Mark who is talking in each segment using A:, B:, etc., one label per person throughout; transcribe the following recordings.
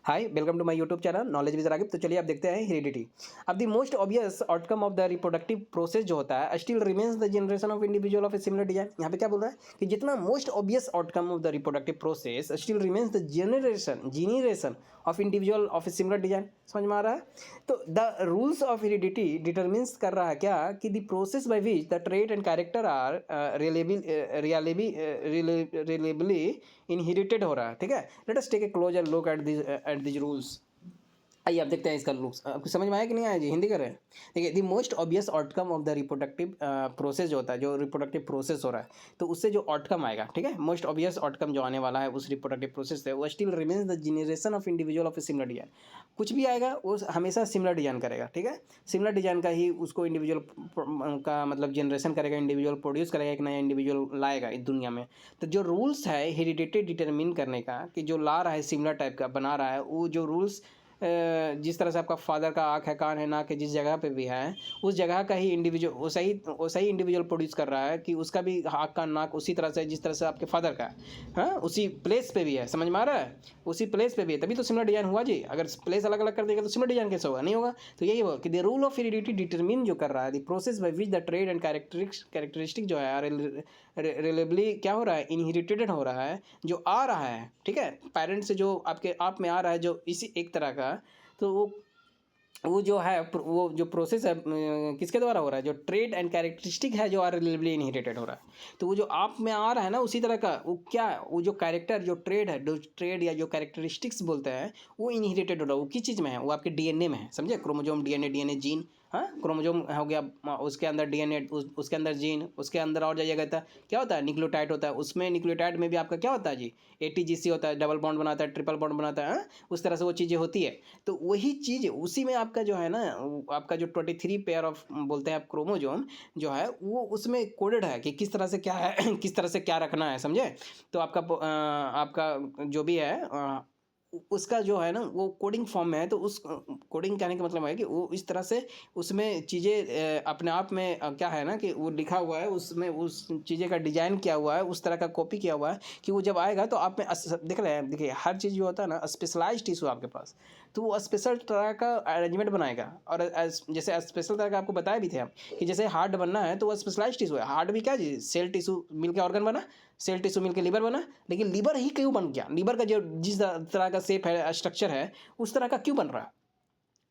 A: Hi welcome to my YouTube channel knowledge with Ragib. तो चलिए आप देखते हैं हेरिडिटी। अब the most obvious outcome of the reproductive process जो होता है still remains the generation of individual of a similar design. यहाँ पे क्या बोल रहा है कि जितना most obvious outcome of the reproductive process still remains the generation of individual of a similar design. समझ में आ रहा है? तो the rules of heredity determines कर रहा है क्या कि the process by which the trait and character are reliably inherited हो रहा है। ठीक है, let us take a closer look at this rules. आइए आप देखते हैं इसका लुक्स। आपको समझ में आया कि नहीं आया जी? हिंदी कर रहे हैं। देखिए, the most obvious outcome of the reproductive process जो होता है, जो रिप्रोडक्टिव प्रोसेस हो रहा है, तो उससे जो आउटकम आएगा, ठीक है, मोस्ट ऑब्वियस आउटकम जो आने वाला है उस रिप्रोडक्टिव प्रोसेस से, वो still remains the generation of individual of a similar design. कुछ भी आएगा वो हमेशा सिमिलर डिजाइन करेगा। ठीक है, सिमिलर डिजाइन का ही उसको इंडिविजुअल का मतलब जनरेशन करेगा, इंडिविजुअल प्रोड्यूस करेगा, एक नया इंडिविजुअल लाएगा इस दुनिया में। तो जो रूल्स है हेरिडिटी डिटरमिन करने का, कि जो ला रहा है सिमिलर टाइप का बना रहा है, वो जो रूल्स जिस तरह से आपका फादर का आँख है, कान है, नाक है, जिस जगह पे भी है, उस जगह का ही इंडिविजुअल वैसा ही इंडिविजुअल प्रोड्यूस कर रहा है कि उसका भी आँख कान नाक उसी तरह से जिस तरह से आपके फादर का है। हाँ, उसी प्लेस पे भी है। समझ में आ रहा है? उसी प्लेस पे भी है, तभी तो सिमिलर डिजाइन हुआ जी। अगर प्लेस अलग अलग कर देगा तो सिमिलर डिजाइन कैसे होगा? नहीं होगा। तो यही होगा कि the rule of heredity determine जो कर रहा है the process by which the trade and characteristic जो है रिलेबली क्या हो रहा है, इनहेरिटेड हो रहा है, जो आ रहा है, ठीक है, पेरेंट से जो आपके आप में आ रहा है, जो इसी एक तरह का। तो वो जो है वो जो प्रोसेस है किसके द्वारा हो रहा है? जो ट्रेड एंड कैरेक्टरिस्टिक है जो रिलेबली इनहेरिटेड हो रहा है। तो वो जो आप में आ रहा है ना, उसी तरह का वो क्या, वो जो कैरेक्टर जो ट्रेड है, जो ट्रेड या जो कैरेक्टरिस्टिक्स बोलते हैं, वो इनहेरिटेड हो रहा है। वो किस चीज़ में है? वो आपके डीएनए में है। समझे? Chromosome, DNA gene. हाँ, क्रोमोजोम हो गया, उसके अंदर डीएनए, उसके अंदर जीन, उसके अंदर और जाइएगा था क्या होता है, न्यूक्लियोटाइड होता है। उसमें न्यूक्लियोटाइड में भी आपका क्या होता है जी, एटीजीसी होता है, डबल बॉन्ड बनाता है, ट्रिपल बॉन्ड बनाता है। हाँ? उस तरह से वो चीज़ें होती है। तो वही चीज़ उसी में आपका जो है ना, आपका जो 23 पेयर ऑफ बोलते हैं आप क्रोमोजोम जो है, वो उसमें कोडेड है कि किस तरह से क्या है किस तरह से क्या रखना है। समझे? तो आपका जो भी है उसका जो है ना, वो कोडिंग फॉर्म में है। तो उस कोडिंग कहने का मतलब है कि वो इस तरह से उसमें चीज़ें अपने आप में क्या है ना, कि वो लिखा हुआ है, उसमें उस चीज़ें का डिजाइन किया हुआ है, उस तरह का कॉपी किया हुआ है कि वो जब आएगा तो आप में देख रहे हैं। देखिए, हर चीज़ जो होता है ना, स्पेशलाइज्ड टिश्यू आपके पास, तो वो स्पेशल तरह का अरेंजमेंट बनाएगा। और जैसे स्पेशल तरह का आपको बताया भी थे हम कि जैसे हार्ट बनना है तो वो स्पेशलाइज्ड टिश्यू है। हार्ट भी क्या जी, सेल टिश्यू मिलकर ऑर्गन बना, सेल टिश्यू मिलकर लिवर बना। लेकिन लिवर ही क्यों बन गया? लिवर का जो जिस तरह का शेप है, स्ट्रक्चर है, उस तरह का क्यों बन रहा है?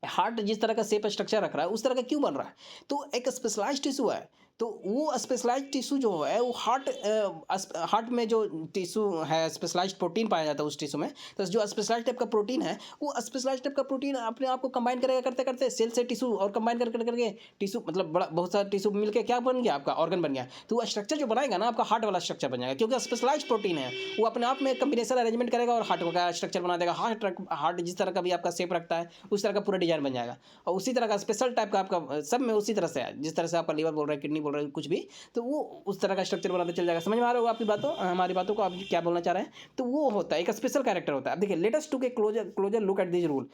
A: हार्ट जिस तरह का शेप स्ट्रक्चर रख रहा है, उस तरह का क्यों बन रहा है? तो एक स्पेशलाइज्ड टिश्यू है। तो वो स्पेशलाइज्ड टिश्यू जो है, वो हार्ट में जो टिश्यू है, स्पेशलाइज्ड प्रोटीन पाया जाता है उस टिश्यू में। तो जो स्पेशलाइज्ड टाइप का प्रोटीन है, वो स्पेशलाइज्ड टाइप का प्रोटीन अपने आप को कंबाइन करेगा, करते करते सेल से टिश्यू और कंबाइन करके टिश्यू, मतलब बड़ा बहुत सारा टिश्यू मिलकर क्या बन गया, आपका ऑर्गन बन गया। तो वो स्ट्रक्चर जो बनाएगा ना, आपका हार्ट वाला स्ट्रक्चर बन जाएगा, क्योंकि स्पेशलाइज्ड प्रोटीन है। वो अपने आप में कम्बिनेशन अरेंजमेंट करेगा और हार्ट का स्ट्रक्चर बना देगा। हार्ट जिस तरह का भी आपका शेप रखता है, उस तरह का पूरा डिजाइन बन जाएगा। और उसी तरह का स्पेशल टाइप का आपका सब में उसी तरह से है, जिस तरह से आपका लीवर बोल रहा है, किडनी बोल रहा है, कुछ भी, तो वो उस तरह का स्ट्रक्चर बनाते चल जाएगा। समझ में आ रहा होगा आपकी बातों, हमारी बातों को आप क्या बोलना चाह रहे हैं? तो वो होता है एक स्पेशल कैरेक्टर होता है। अब देखिए, लेट अस टू के closure look at this rule.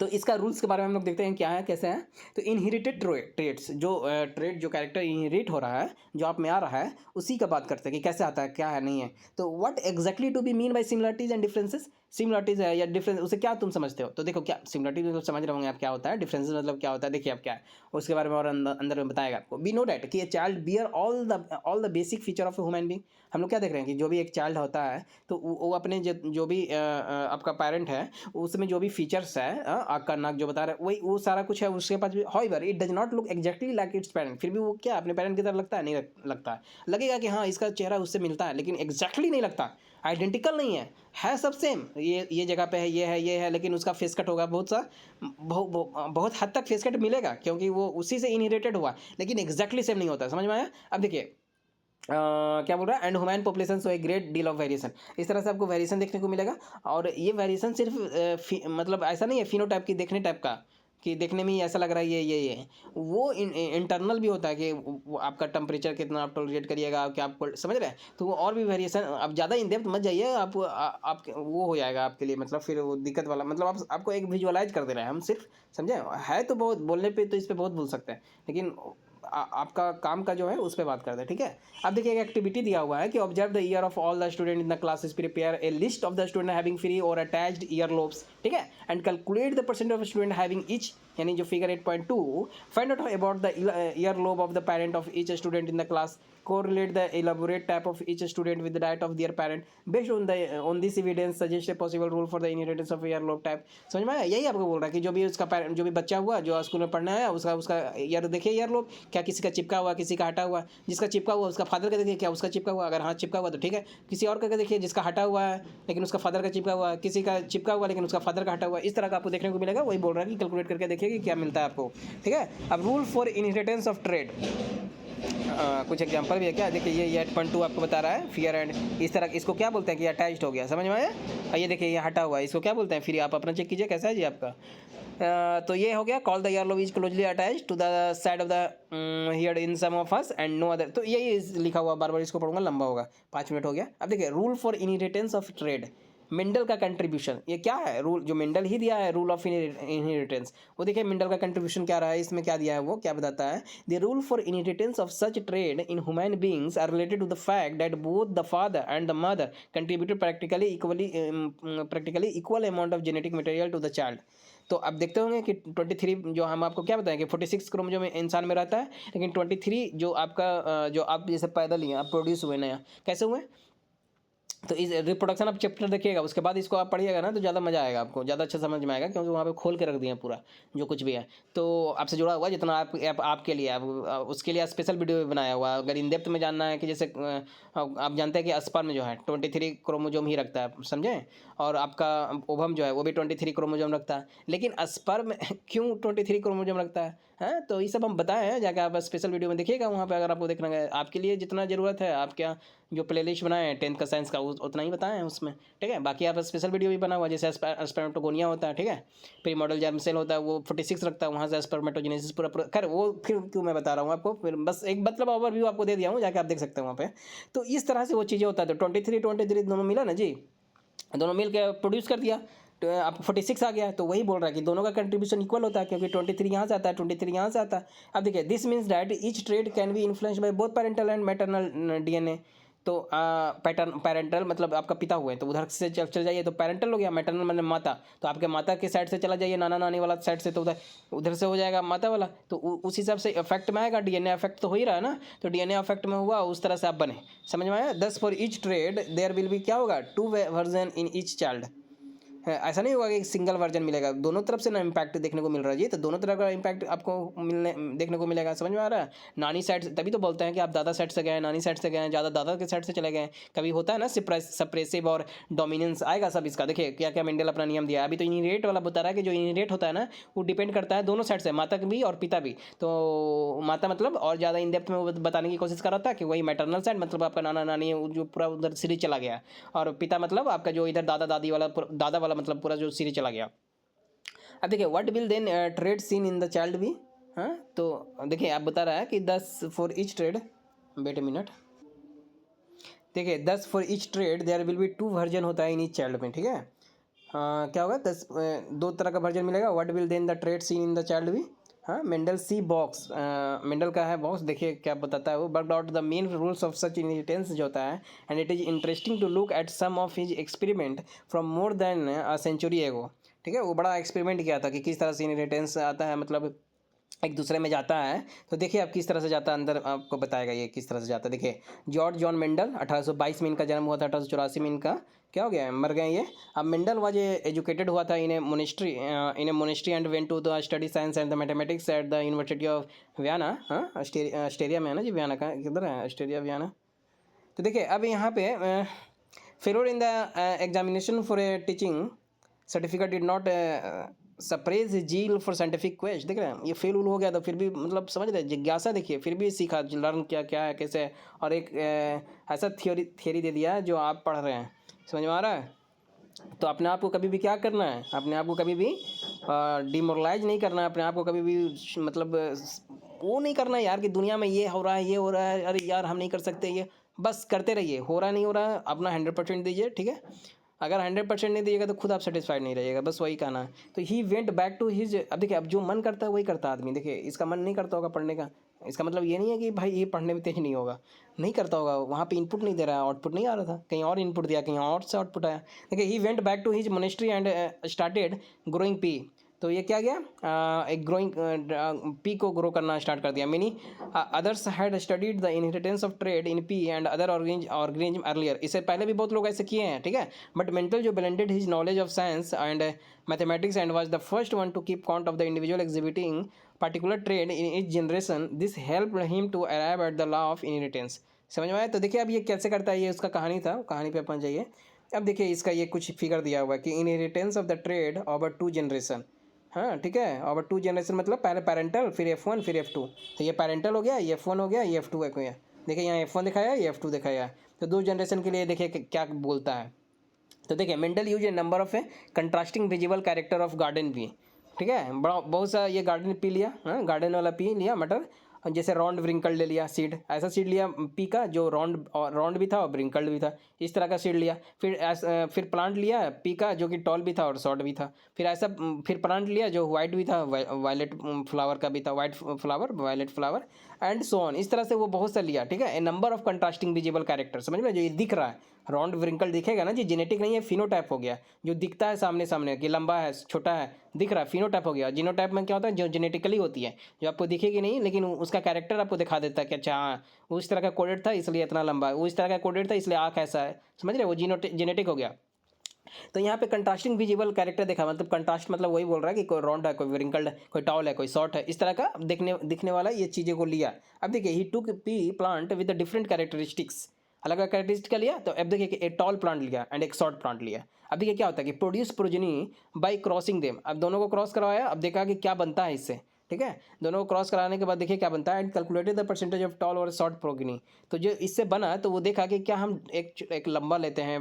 A: तो इसका रूल्स के बारे में हम लोग देखते हैं क्या है, कैसे है। तो इनहेरिटेड ट्रेड्स, जो ट्रेड जो कैरेक्टर इनहेरिट हो रहा है, जो आप में आ रहा है, उसी का बात करते हैं कि कैसे आता है, क्या है, नहीं है। तो what exactly to be mean by similarities and differences? Similarities है या डिफरेंस, उसे क्या तुम समझते हो? तो देखो, क्या सिमिलरिटीज मतलब समझ रहे होंगे आप क्या होता है, डिफरेंसेस मतलब क्या होता है। देखिए आप क्या है उसके बारे में और अंदर में बताएगा आपको। वी नो डैट कि a child bear all the basic feature of a human being. हम लोग क्या देख रहे हैं कि जो भी एक चाइल्ड होता है, तो वो अपने जो भी आपका पेरेंट है, उसमें जो भी फीचर्स है, आँख का नाक जो बता रहा है, वही वो सारा कुछ है उसके पास भी। However it does not look exactly like it's parent. फिर भी वो क्या अपने पेरेंट की तरह लगता है? नहीं लगता है। लगेगा कि हाँ इसका चेहरा उससे मिलता है, लेकिन एग्जैक्टली नहीं लगता, आइडेंटिकल नहीं है सब सेम। ये जगह पे है, ये है, लेकिन उसका फेस कट होगा बहुत सा, बहुत हद तक फेस कट मिलेगा, क्योंकि वो उसी से इनहेरिटेड हुआ, लेकिन एग्जैक्टली सेम नहीं होता। समझ में आया? अब देखिए क्या बोल रहा है, and human population so a great deal of variation. इस तरह से आपको वेरिएशन देखने को मिलेगा। और ये वेरिएशन सिर्फ मतलब ऐसा नहीं है फिनोटाइप की, देखने टाइप का, कि देखने में ही ऐसा लग रहा है ये वो इंटरनल भी होता है कि वो आपका टेम्परेचर कितना आप टॉलरेट करिएगा, क्या आपको समझ रहे हैं। तो वो और भी वेरिएशन, अब ज़्यादा इन डेप्थ मत जाइए, आप वो हो जाएगा आपके लिए, मतलब फिर वो दिक्कत वाला, मतलब आपको एक विजुअलाइज कर दे रहे हैं हम सिर्फ। समझे? है तो बहुत बोलने पे तो इस पर बहुत बोल सकते हैं, लेकिन आपका काम का जो है उस पर बात करते हैं, ठीक है। अब देखिए एक एक्टिविटी दिया हुआ है कि observe the year of all the student in the classes, prepare a list of the student having free और अटैच्ड ईयर लोब्स, ठीक है, and calculate the percent of student having each, यानी जो figure 8.2, find out about the ear lobe of the parent of each student in the class, correlate the elaborate type of each student with the diet of their parent based on this evidence suggest a possible rule for the inheritance of earlobe type। समझ में आया? यही आपको बोल रहा है कि जो भी उसका parent, जो भी बच्चा हुआ जो स्कूल में पढ़ना है उसका उसका ईयर देखिए, ईयरलोब क्या किसी का चिपका हुआ, किसी का हटा हुआ, जिसका चिपका हुआ उसका फादर का देखिए क्या उसका चिपका हुआ, अगर हाँ चिपका हुआ तो ठीक है, किसी और का देखिए जिसका हटा हुआ है लेकिन उसका फादर का चिपका हुआ, किसी का चिपका हुआ लेकिन उसका फादर का हटा हुआ, इस तरह का आपको देखने को मिलेगा। वही बोल रहा है कि कैलकुलेट करके देखिए कि क्या मिलता है आपको, ठीक है। अब rule for inheritance of trade, कुछ एग्जांपल भी है क्या, देखिए ये 8.2 आपको बता रहा है फियर एंड, इस तरह इसको क्या बोलते हैं कि अटैच्ड हो गया, समझ में आया। ये देखिए ये हटा हुआ है, इसको क्या बोलते हैं, फिर आप अपना चेक कीजिए कैसा है जी आपका। तो ये हो गया call the earlobe is closely attached to the side of the here in some of us and no other. तो यही लिखा हुआ, बार बार इसको पढ़ूंगा लंबा होगा, 5 मिनट हो गया। अब देखिए rule for inheritance of trade, Mendel का कंट्रीब्यूशन, ये क्या है रूल, जो मेंडल ही दिया है रूल ऑफ इनहेरिटेंस, वो देखिए मेंडल का कंट्रीब्यूशन क्या रहा है, इसमें क्या दिया है, वो क्या बताता है। The rule for inheritance of such trait in human beings are related to the fact that both the father and the mother contributed practically equal amount of genetic material to the child. तो अब देखते होंगे कि 23, जो हम आपको क्या बताएं कि 46 क्रोमोसोम इंसान में रहता है, लेकिन 23 जो आपका जो आप जैसे पैदा लिए, आप प्रोड्यूस हुए नया, कैसे हुए। तो इस रिप्रोडक्शन आप चैप्टर देखिएगा, उसके बाद इसको आप पढ़िएगा ना तो ज़्यादा मज़ा आएगा, आपको ज़्यादा अच्छा समझ में आएगा, क्योंकि वहाँ पे खोल के रख दिए हैं पूरा जो कुछ भी है। तो आपसे जुड़ा हुआ जितना आपके लिए आप उसके लिए स्पेशल वीडियो भी बनाया हुआ है। अगर इन डेप्थ में जानना है कि जैसे आप जानते हैं कि स्पर्म जो है 23 क्रोमोसोम ही रखता है, समझें, और आपका ओवम जो है वो भी 23 क्रोमोसोम रखता है, लेकिन स्पर्म क्यों 23 क्रोमोसोम रखता है, हाँ। तो ये सब हम बताए हैं, जाकर आप स्पेशल वीडियो में देखिएगा, वहाँ पे अगर आपको देखना है, आपके लिए जितना ज़रूरत है, आप क्या जो प्लेलिस्ट बनाए हैं 10th का साइंस का उतना ही बताए हैं उसमें, ठीक है। बाकी आप स्पेशल वीडियो भी बना हुआ, जैसे स्पर्मेटोगोनिया होता है, ठीक है, प्री मॉडल जर्म सेल होता है वो 46 रखता है, वहाँ से स्पर्मेटोजेनेसिस पूरा खैर वो फिर क्यों मैं बता रहा हूँ आपको, फिर बस एक मतलब ओवरव्यू आपको दे दिया हूँ, जाके आप देख सकते हैं वहाँ पे। तो इस तरह से वो चीज़ें होता है। तो 23 दोनों मिला ना जी, दोनों मिल के प्रोड्यूस कर दिया, तो आपको 46 आ गया। तो वही बोल रहा है कि दोनों का कंट्रीब्यूशन इक्वल होता है, क्योंकि 23 यहाँ से आता है, 23 यहाँ से आता है। अब देखिए this means that each trade can be influenced by both parental and maternal DNA. तो पैरेंटल मतलब आपका पिता हुए, तो उधर से चल जाइए तो पैरेंटल हो गया, मैटरनल मतलब माता, तो आपके माता के साइड से चला जाइए नाना नानी वाला साइड से, तो उधर उधर से हो जाएगा माता वाला। तो उस हिसाब से इफेक्ट में आएगा, डीएनए इफेक्ट तो हो ही रहा है ना, तो डीएनए इफेक्ट में हुआ, उस तरह से आप बने, समझ में आया। 10 for each trait there will be क्या होगा 2 वर्जन इन ईच चाइल्ड। ऐसा नहीं होगा कि सिंगल वर्जन मिलेगा, दोनों तरफ से ना इम्पैक्ट देखने को मिल रहा है जी, तो दोनों तरफ का इम्पैक्ट आपको देखने को मिलेगा, समझ में आ रहा है। नानी साइड से, तभी तो बोलते हैं कि आप दादा साइड से गए, नानी साइड से गए, ज़्यादा दादा के साइड से चले गए, कभी होता है ना सप्रेसिव और डोमिनेंस आएगा सब इसका। देखिए क्या क्या मेंडल अपना नियम दिया है। अभी तो इनहेरिट वाला बता रहा है कि जो इनहेरिट होता है ना वो डिपेंड करता है दोनों साइड से, माता भी और पिता भी। तो माता मतलब और ज़्यादा इन डेप्थ में वो बताने की कोशिश कर रहा था कि वही मैटरनल साइड मतलब आपका नाना नानी जो पूरा उधर सीरीज चला गया, और पिता मतलब आपका जो इधर दादा दादी वाला, दादा वाला मतलब पूरा जो सीरीज चला गया। अब देखिए what will then trait seen in the child be, हाँ। तो देखिए आप बता रहा है कि 10 for each trait, wait a minute, देखिए 10 for each trait there will be 2 version होता है इन ईच चाइल्ड में, ठीक है। क्या होगा 10 दो तरह का वर्जन मिलेगा। What will then the trait seen in the child be, हाँ। मेंडल सी बॉक्स, मेंडल का है बॉक्स, देखिए क्या बताता है वो। Worked out the main rules of such inheritance जो होता है, and it is interesting to look at some of his experiment from more than a century ago, ठीक है। वो बड़ा एक्सपेरिमेंट किया था कि किस तरह से इनहेरिटेंस आता है, मतलब एक दूसरे में जाता है। तो देखिए आप किस तरह से जाता है, अंदर आपको बताएगा ये किस तरह से जाता है। देखिए जॉर्ज जॉन मेंडल 1822 में इनका जन्म हुआ था, 1884 में इनका क्या हो गया, मर गए ये। अब मेंडल वाज एजुकेटेड हुआ था in a monastery and went to the study science and the mathematics at the university of Vienna, हाँ। ऑस्ट्रिया में है ना जी, वियना का किधर है, ऑस्ट्रिया वियना। तो देखिए अब यहाँ पे failure in the examination for a teaching certificate did not suppress zeal for scientific quest, देख रहे हैं ये फेल हो गया, तो फिर भी मतलब समझ रहे जिज्ञासा, देखिए फिर भी सीखा, लर्न किया क्या है कैसे है, और एक ऐसा थियोरी दे दिया जो आप पढ़ रहे हैं, समझ में आ रहा है। तो अपने आप को कभी भी क्या करना है, अपने आप को कभी भी डिमोरलाइज नहीं करना है, अपने आप को कभी भी मतलब वो नहीं करना यार कि दुनिया में ये हो रहा है ये हो रहा है, अरे यार हम नहीं कर सकते ये, बस करते रहिए, हो रहा नहीं हो रहा अपना 100% दीजिए, ठीक है। अगर 100% नहीं दीजिएगा तो खुद आप सेटिस्फाइड नहीं रहिएगा, बस वही कहना है। तो he went back to his, अब देखिए अब जो मन करता है वही करता है आदमी, देखिए इसका मन नहीं करता होगा पढ़ने का, इसका मतलब ये नहीं है कि भाई ये पढ़ने में तेज नहीं होगा, नहीं करता होगा, वहाँ पे इनपुट नहीं दे रहा है, आउटपुट नहीं आ रहा था, कहीं और इनपुट दिया, कहीं और से आउटपुट आया। देखिए he went back to his monastery and started growing pea. तो ये क्या गया, एक ग्रोइंग पी को ग्रो करना स्टार्ट कर दिया। Many others had studied the inheritance of trait in pea and other organism earlier. इससे पहले भी बहुत लोग ऐसे किए हैं, ठीक है। बट मेंटल जो blended his knowledge of science and mathematics and was the first one two keep count of the individual exhibiting particular trade in each generation. This helped him to arrive at the law of inheritance. समझ में आया। तो देखिए अब ये कैसे करता है, ये उसका कहानी था, कहानी पे अपन जाइए। अब देखिए इसका ये कुछ फिगर दिया हुआ है कि inheritance of the trade over 2 generation. हाँ ठीक है, ओवर 2 जनरेशन मतलब पहले पेरेंटल, फिर F1 फिर F2। तो ये पेरेंटल हो गया, ये F1 हो गया, ये F2 हो गया। देखिए यहाँ F1 दिखाया है, ये F2 दिखाया है। तो 2 जनरेशन के लिए देखिए क्या बोलता है। तो देखिए mental use A number of A contrasting visible character of garden pea, ठीक है। बड़ा बहुत सा ये गार्डन पी लिया, हाँ गार्डन वाला पी लिया मटर, जैसे रॉन्ड व्रिंकल्ड ले लिया सीड, ऐसा सीड लिया पी का जो रॉन्ड भी था और व्रिंकल्ड भी था, इस तरह का सीड लिया। फिर प्लांट लिया पी का जो कि टॉल भी था और शॉर्ट भी था। फिर ऐसा फिर प्लांट लिया जो वाइट भी था, वायलेट फ्लावर का भी था, white flower violet flower and so on. इस तरह से वो बहुत सा लिया, ठीक है। A number of contrasting visible character, समझ में, जो ये दिख रहा है रॉन्ड व्रिंकल दिखेगा ना जी, जेनेटिक नहीं है, फिनोटाइप हो गया। जो दिखता है सामने सामने कि लंबा है छोटा है दिख रहा है, फिनोटाइप हो गया। जीनोटाइप में क्या होता है, जो जेनेटिकली होती है, जो आपको दिखेगी नहीं लेकिन उसका कैरेक्टर आपको दिखा देता है कि अच्छा हाँ उस तरह का कोडेड था इसलिए इतना लंबा है, वो इस तरह का कोडेड था इसलिए आँख ऐसा है, समझ रहे, वो जेनेटिक हो गया। तो यहाँ पे कंट्रास्टिंग विजिबल कैरेक्टर देखा, मतलब कंट्रास्ट मतलब वही बोल रहा है कि कोई रॉन्ड है, कोई व्रिंकल्ड है, कोई टॉल है, कोई शॉर्ट है, इस तरह का दिखने वाला ये चीज़ें को लिया। अब देखिए he took pea plant with different characteristics, अलग अलग कैरेक्टरिस्टिक का लिया। तो अब देखिए कि एक टॉल प्लांट लिया एंड एक शॉर्ट प्लांट लिया। अब देखिए क्या होता है कि produce progeny bye crossing them, अब दोनों को क्रॉस करवाया, अब देखा कि क्या बनता है इससे, ठीक है। दोनों को क्रॉस कराने के बाद देखिए क्या बनता है, and calculated the percentage of tall और शॉर्ट प्रोगनी। तो जो इससे बना तो वो देखा कि क्या हम एक लंबा लेते हैं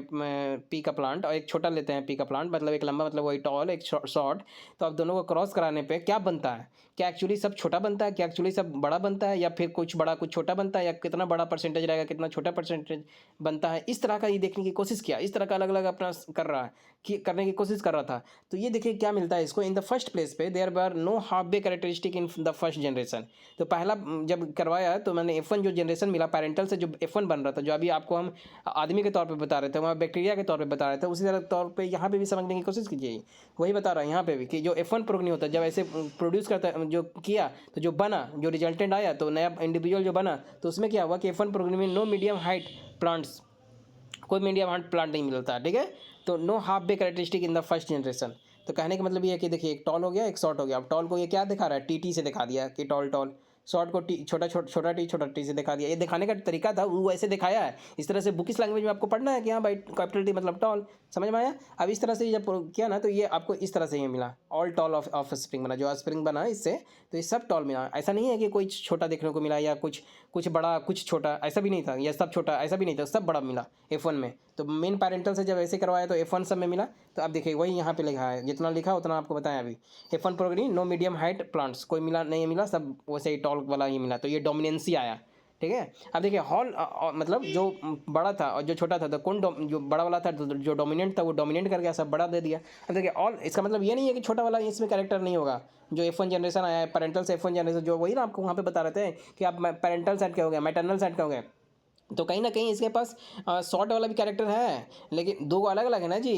A: पी का प्लांट और एक छोटा लेते हैं पी का प्लांट, मतलब एक लंबा मतलब वही टॉल, एक शॉर्ट। तो अब दोनों को क्रॉस कराने पे क्या बनता है, क्या एक्चुअली सब छोटा बनता है, क्या एक्चुअली सब बड़ा बनता है, या फिर कुछ बड़ा कुछ छोटा बनता है, या कितना बड़ा परसेंटेज रहेगा कितना छोटा परसेंटेज बनता है। इस तरह का ये देखने की कोशिश किया, इस तरह का अलग अलग अपना कर रहा है कि करने की कोशिश कर रहा था। तो ये देखिए क्या मिलता है इसको, इन द फर्स्ट प्लेस पे there were no half way characteristic in the first generation. तो पहला जब करवाया तो मैंने F1 जो जनरेशन मिला पैरेंटल से, जो F1 बन रहा था, जो अभी आपको हम आदमी के तौर पे बता रहे थे, वहाँ बैक्टीरिया के तौर पे बता रहे थे, उसी तरह तौर पे यहाँ पे भी समझने की कोशिश कीजिए। वही बता रहा है यहाँ पे भी कि जो F1 प्रोगनी होता है, जब ऐसे प्रोड्यूस करता है जो किया, तो जो बना, जो रिजल्टेंट आया, तो नया इंडिविजुअल जो बना, तो उसमें क्या हुआ कि F1 प्रोगनी में नो मीडियम हाइट प्लांट्स, कोई मीडियम हार्ट प्लांट नहीं मिलता, ठीक है। तो no half way characteristic in the first generation. तो कहने का मतलब ये है कि देखिए एक टॉल हो गया एक शॉर्ट हो गया। अब टॉल को ये क्या दिखा रहा है, टी से दिखा दिया कि टॉल टॉल, शॉर्ट को टी छोटा टी से दिखा दिया। ये दिखाने का तरीका था, वो ऐसे दिखाया है। इस तरह से बुकिश लैंग्वेज में आपको पढ़ना है कि हाँ भाई कैपिटल टी मतलब टॉल, समझ में आया। अब इस तरह से जब किया ना तो ये आपको इस तरह से ये मिला, ऑल टॉल ऑफ स्प्रिंग बना, जो स्प्रिंग बना इससे, तो ये सब टॉल मिला। ऐसा नहीं है कि कोई छोटा देखने को मिला या कुछ बड़ा कुछ छोटा, ऐसा भी नहीं था, या सब छोटा ऐसा भी नहीं था, सब बड़ा मिला F1 में। तो मेन पैरेंटल से जब ऐसे करवाया तो F1 सब में मिला। तो अब देखिए वही यहाँ पे लिखा है, जितना लिखा उतना आपको बताया अभी। F1 progeny no medium height plants, कोई मिला नहीं मिला, सब वैसे ही टॉल वाला ही मिला। तो ये डोमिनेंसी आया, ठीक है। अब देखिए हॉल मतलब जो बड़ा था और जो छोटा था, तो कौन जो बड़ा वाला था, जो डोमिनेंट था वो डोमिनेट कर गया, सब बड़ा दे दिया। अब देखिए ऑल, इसका मतलब ये नहीं है कि छोटा वाला इसमें कैरेक्टर नहीं होगा। जो F1 जनरेशन आया है पैरेंटल से F1 जनरेशन, जो वही ना आपको वहाँ पे बता रहे थे कि आप पैरेंटल साइड के हो गए, मैटरनल साइड के हो गए, तो कहीं ना कहीं इसके पास शॉर्ट वाला भी कैरेक्टर है, लेकिन दो अलग अलग है ना जी।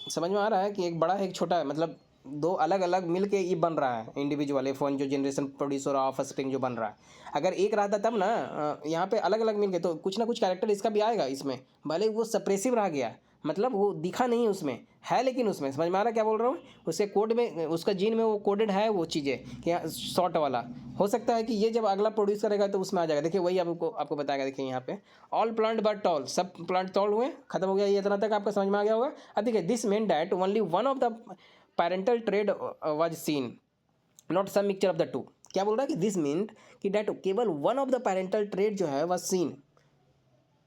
A: समझ में आ रहा है कि एक बड़ा है एक छोटा है, मतलब दो अलग अलग मिल के ये बन रहा है इंडिविजुअल F1 जो जनरेशन प्रोड्यूस हो रहा है ऑफ स्प्रिंग जो बन रहा है। अगर एक रहता तब ना यहाँ पे अलग अलग मिल के, तो कुछ ना कुछ कैरेक्टर इसका भी आएगा इसमें, भले वो सप्रेसिव रह गया, मतलब वो दिखा नहीं उसमें है, लेकिन उसमें समझ में आ रहा है क्या बोल रहा हूँ। उसके कोड में, उसका जीन में वो कोडेड है वो चीज़ें कि शॉर्ट वाला। हो सकता है कि ये जब अगला प्रोड्यूस करेगा तो उसमें आ जाएगा। देखिए वही आपको बताएगा। देखिए यहाँ पे ऑल प्लांट बट टॉल, सब प्लांट टॉल हुए, खत्म हो गया। ये इतना तक आपका समझ में आ गया होगा। अब देखिए this mean that only one of the parental trait was seen, not some mixture of the two. क्या बोल रहा है कि दिस मीन कि डैट केवल one of the parental trait जो है वाज सीन,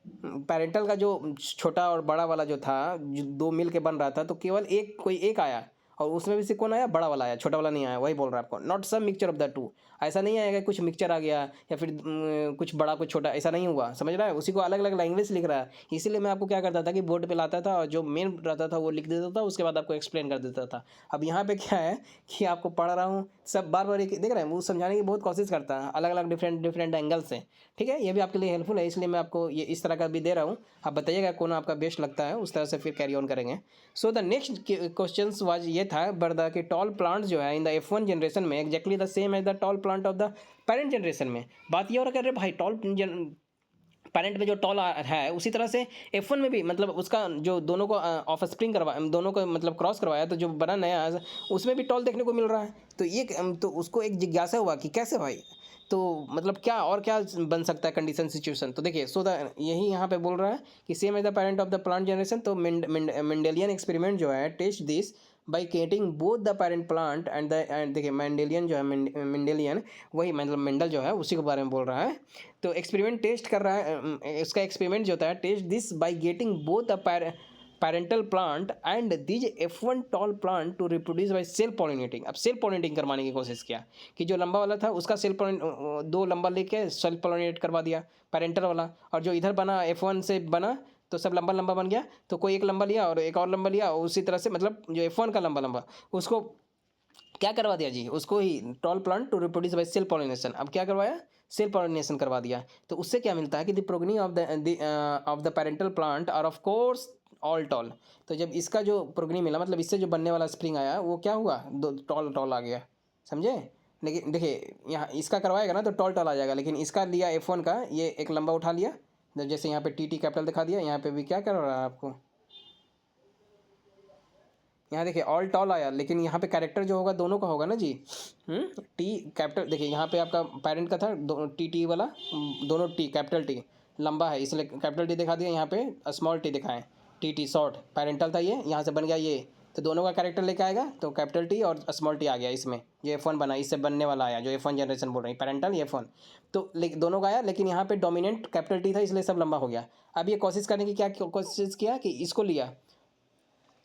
A: पैरेंटल का जो छोटा और बड़ा वाला जो था, जो दो मिल के बन रहा था, तो केवल कोई एक आया, और उसमें भी से कौन आया, बड़ा वाला आया, छोटा वाला नहीं आया, वही बोल रहा है आपको। Not some mixture of the two, ऐसा नहीं आएगा कुछ मिक्सचर आ गया या फिर कुछ बड़ा कुछ छोटा, ऐसा नहीं हुआ, समझ रहा है। उसी को अलग अलग लैंग्वेज लिख रहा है, इसीलिए मैं आपको क्या करता था कि बोर्ड पे लाता था और जो मेन रहता था वो लिख देता था, उसके बाद आपको एक्सप्लेन कर देता था। अब यहाँ पे क्या है कि आपको पढ़ रहा हूँ, सब बार बार एक देख रहे हैं, वो समझाने की बहुत कोशिश करता है अलग अलग डिफरेंट एंगल से, ठीक है। ये भी आपके लिए हेल्पफुल है, इसलिए मैं आपको ये इस तरह का भी दे रहा हूँ। आप बताइएगा कौन आपका बेस्ट लगता है, उस तरह से फिर कैरी ऑन करेंगे। So the next question was ये था बरदा कि टॉल प्लांट जो है इन द F1 जनरेशन में exactly the same as the tall plant of the parent generation में। बात ये हो रहा है कि भाई टॉल पेरेंट में जो टॉल है उसी तरह से F1 में भी, मतलब उसका जो दोनों को ऑफ स्प्रिंग करवा, दोनों को मतलब क्रॉस करवाया, तो जो बना नया उसमें भी टॉल देखने को मिल रहा है। तो ये तो उसको एक जिज्ञासा हुआ कि कैसे भाई, तो मतलब क्या और क्या बन सकता है कंडीशन सिचुएशन। तो देखिए सो द यही यहाँ पे बोल रहा है कि same as the parent of the plant generation. तो मेंडेलियन एक्सपेरिमेंट जो है test this by getting both the parent plant and देखिए मेंडेलियन जो है मेंडेलियन वही मतलब मेंडल जो है उसी के बारे में बोल रहा है। तो एक्सपेरिमेंट टेस्ट कर रहा है, इसका एक्सपेरिमेंट जो होता है test this by getting both the parental plant and these F1 tall plant to reproduce by self pollinating. अब सेल्फ पॉलिनेटिंग करवाने की कोशिश किया कि जो लंबा वाला था उसका सेल्फ दो लंबा लेके सेल्फ पॉलिनेट करवा दिया पेरेंटल वाला, और जो इधर बना F1 से बना तो सब लंबा लंबा बन गया, तो कोई एक लंबा लिया और एक और लंबा लिया, और उसी तरह से मतलब जो F1 का लंबा लंबा उसको क्या करवा दिया जी, उसको ही tall plant to reproduce by self pollination. अब क्या करवाया, सेल्फ पॉलिनेशन करवा दिया। तो उससे क्या मिलता है कि the progeny of the parental plant are of course all tall. तो जब इसका जो प्रोगनी मिला, मतलब इससे जो बनने वाला स्प्रिंग आया वो क्या हुआ, दो टॉल टॉल आ गया, समझे। लेकिन देखिए यहाँ इसका करवाएगा ना तो टॉल टॉल आ जाएगा, लेकिन इसका लिया F1 का, ये एक लंबा उठा लिया, जैसे यहाँ पे TT कैपिटल दिखा दिया, यहाँ पे भी क्या कर रहा है आपको, यहाँ देखिए ऑल टॉल आया, लेकिन यहाँ पे कैरेक्टर जो होगा दोनों का होगा ना जी। टी कैपिटल, देखिए यहाँ पे आपका पेरेंट का था टी वाला, दोनों टी कैपिटल टी लंबा है इसलिए कैपिटल टी दिखा दिया, यहाँ पे स्मॉल टी दिखाएं, टी शॉर्ट पेरेंटल था ये, यहाँ से बन गया ये, तो दोनों का कैरेक्टर लेके आएगा, तो कैपिटल टी और स्मॉल टी आ गया इसमें, जो F1 बना इससे बनने वाला आया, जो F1 जनरेशन बोल रही पेरेंटल F1, तो दोनों का आया, लेकिन यहाँ पे डोमिनेंट कैपिटल टी था इसलिए सब लंबा हो गया। अब ये कोशिश करने की क्या कोशिश किया कि इसको लिया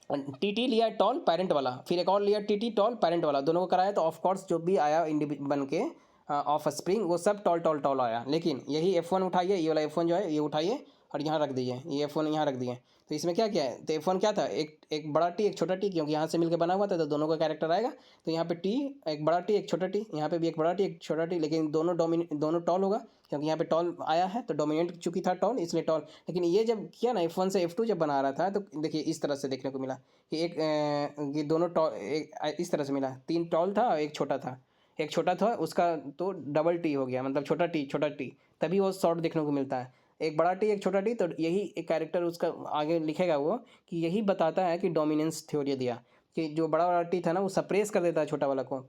A: TT लिया टॉल पेरेंट वाला, फिर एक और लिया TT टॉल पेरेंट वाला, दोनों को कराया, तो ऑफ कोर्स जो भी आया बन के ऑफ स्प्रिंग वो सब टॉल टॉल टॉल आया। लेकिन यही F1 उठाइए, ये वाला F1 जो है ये उठाइए और यहाँ रख दीजिए, ये F1 यहाँ रख दिए। तो इसमें क्या क्या है, तो F1 क्या था, एक बड़ा टी एक छोटा टी, क्योंकि यहाँ से मिलकर बना हुआ था तो दोनों का कैरेक्टर आएगा। तो यहाँ पे टी एक बड़ा टी एक छोटा टी, यहाँ पे भी एक बड़ा टी एक छोटा टी, लेकिन दोनों टॉल होगा, क्योंकि यहाँ पे टॉल आया है तो डोमिनेंट चूंकि था टॉल इसलिए टॉल। लेकिन ये जब किया ना F1 से F2 जब बना रहा था तो देखिए इस तरह से देखने को मिला कि ये दोनों टॉल इस तरह से मिला, 3 टॉल था और एक छोटा था, एक छोटा था उसका तो डबल टी हो गया, मतलब छोटा टी, तभी वो शॉर्ट देखने को मिलता है। एक बड़ा टी एक छोटा टी, तो यही एक कैरेक्टर उसका आगे लिखेगा वो कि यही बताता है कि डोमिनेंस थ्योरी दिया कि जो बड़ा वाला टी था ना वो सप्रेस कर देता है छोटा वाला को,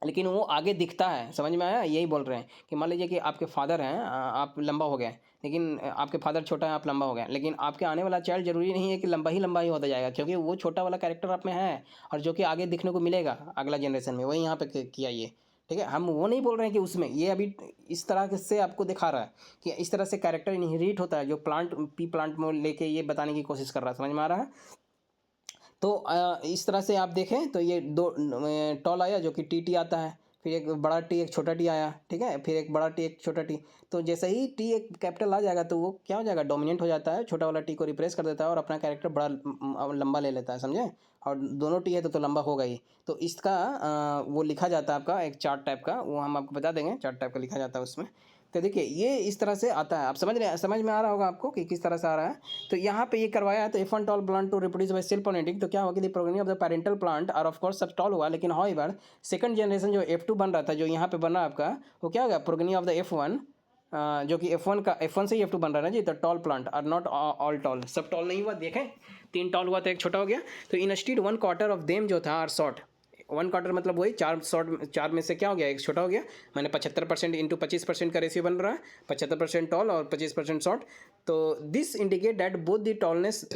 A: लेकिन वो आगे दिखता है। समझ में आया, यही बोल रहे हैं कि मान लीजिए कि आपके फादर हैं, आप लंबा हो गए, लेकिन आपके फादर छोटा है आप लंबा हो गए, लेकिन आपके आने वाला चाइल्ड जरूरी नहीं है कि लंबा ही होता जाएगा, क्योंकि वो छोटा वाला कैरेक्टर आप में है और जो कि आगे दिखने को मिलेगा अगला जनरेशन में, वही यहाँ पे किया ये, ठीक है। हम वो नहीं बोल रहे हैं कि उसमें ये अभी इस तरह से आपको दिखा रहा है कि इस तरह से कैरेक्टर इनहेरिट होता है, जो प्लांट में लेके ये बताने की कोशिश कर रहा है। समझ में आ रहा है। तो इस तरह से आप देखें तो ये दो टॉल आया जो कि TT आता है, फिर एक बड़ा टी एक छोटा टी आया, ठीक है, फिर एक बड़ा टी एक छोटा टी। तो जैसे ही टी एक कैपिटल आ जाएगा तो वो क्या हो जाएगा, डोमिनेंट हो जाता है, छोटा वाला टी को रिप्लेस कर देता है और अपना कैरेक्टर बड़ा लंबा ले लेता है, समझे। और दोनों टी है तो लंबा होगा ही। तो इसका वो लिखा जाता है आपका एक चार्ट टाइप का, वो हम आपको बता देंगे, चार्ट टाइप का लिखा जाता है उसमें। तो देखिए ये इस तरह से आता है, आप समझ रहे हैं, समझ में आ रहा होगा आपको कि किस तरह से आ रहा है। तो यहाँ पे ये करवाया है, तो F1 tall plant to reproduce by self pollinating, तो क्या होगा कि the progeny of the parental plant are of course सब टॉल हुआ, लेकिन हाउएवर सेकंड जनरेशन जो F2 बन रहा था, जो यहाँ पे बना आपका, वो क्या होगा, प्रोगनी ऑफ द F1 जो कि F1 से ही F2 बन रहा है ना जी, तो tall plant are not all tall, सब टॉल नहीं हुआ, देखें 3 टॉल हुआ तो एक छोटा हो गया। तो इंस्टीड 1/4 ऑफ देम जो था आर शॉर्ट, 1/4 मतलब वही 4 में से क्या हो गया, एक छोटा हो गया, मैंने 75% इंटू 25% का रेशियो बन रहा है, 75% टॉल और 25% शॉर्ट। तो this indicate that both the tallness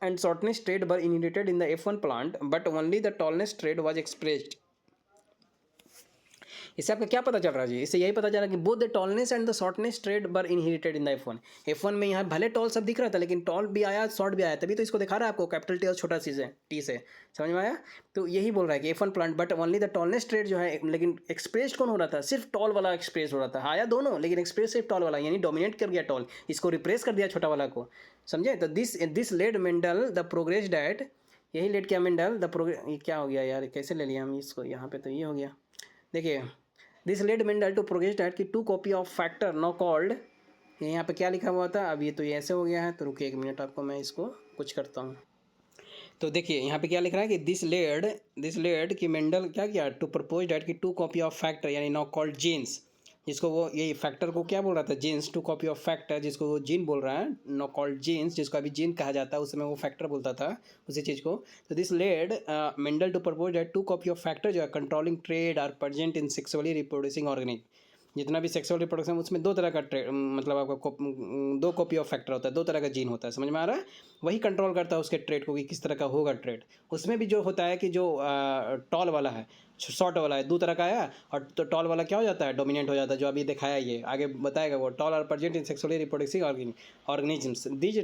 A: and shortness trade were inherited in the F1 plant, but only the tallness trade was expressed इससे आपका क्या पता चल रहा है जी? इससे यही पता चल रहा है कि both the tallness and the shortness trade बर इनहेरिटेड इन द F1 में यहाँ भले टॉल सब दिख रहा था लेकिन टॉल भी आया शॉर्ट भी आया, तभी तो इसको दिखा रहा है आपको कैपिटल टी और छोटा टी से। समझ में आया? तो यही बोल रहा है कि F1 plant but only the tallness trade जो है, लेकिन एक्सप्रेस कौन हो रहा था? सिर्फ टॉल वाला एक्सप्रेस हो रहा था। आया दोनों लेकिन एक्सप्रेस सिर्फ टॉल वाला, यानी डोमिनेट कर गया टॉल, इसको रिप्रेस कर दिया छोटा वाला को। समझे? तो this led Mendel the progress that, यही लेट क्या मेंडल द प्रोग्रेस, ये क्या हो गया यार, कैसे ले लिया हम इसको यहाँ पे? तो ये हो गया, देखिए this led Mendel to progress that की 2 copy of factor no called, ये यहाँ पे क्या लिखा हुआ था? अब ये तो ये ऐसे हो गया है, तो रुकिए 1 मिनट, आपको मैं इसको कुछ करता हूँ। तो देखिए यहाँ पे क्या लिख रहा है कि दिस लेड कि मेंडल क्या किया, टू प्रपोज डैट की 2 कॉपी ऑफ फैक्टर यानी नो कॉल्ड जीन्स, जिसको वो यही फैक्टर को क्या बोल रहा था? जीन्स। 2 कॉपी ऑफ फैक्टर जिसको वो जीन बोल रहा है, नो कॉल्ड जीन्स जिसको अभी जीन कहा जाता है, उसमें वो फैक्टर बोलता था उसी चीज़ को। तो this led Mendel to propose that 2 copy of factor जो है controlling trait are present in sexually reproducing organism, जितना भी सेक्सुअल रिप्रोडक्शन उसमें 2 तरह का मतलब आपका 2 कॉपी ऑफ फैक्टर होता है, 2 तरह का जीन होता है। समझ में आ रहा है? वही कंट्रोल करता है उसके ट्रेड को कि किस तरह का होगा ट्रेड। उसमें भी जो होता है कि जो टॉल वाला है, शॉर्ट वाला है, 2 तरह का आया, और तो टॉल वाला क्या हो जाता है? डोमिनेंट हो जाता है, जो अभी दिखाया, ये आगे बताएगा वो। Tall are present in sexually reproducing organisms, these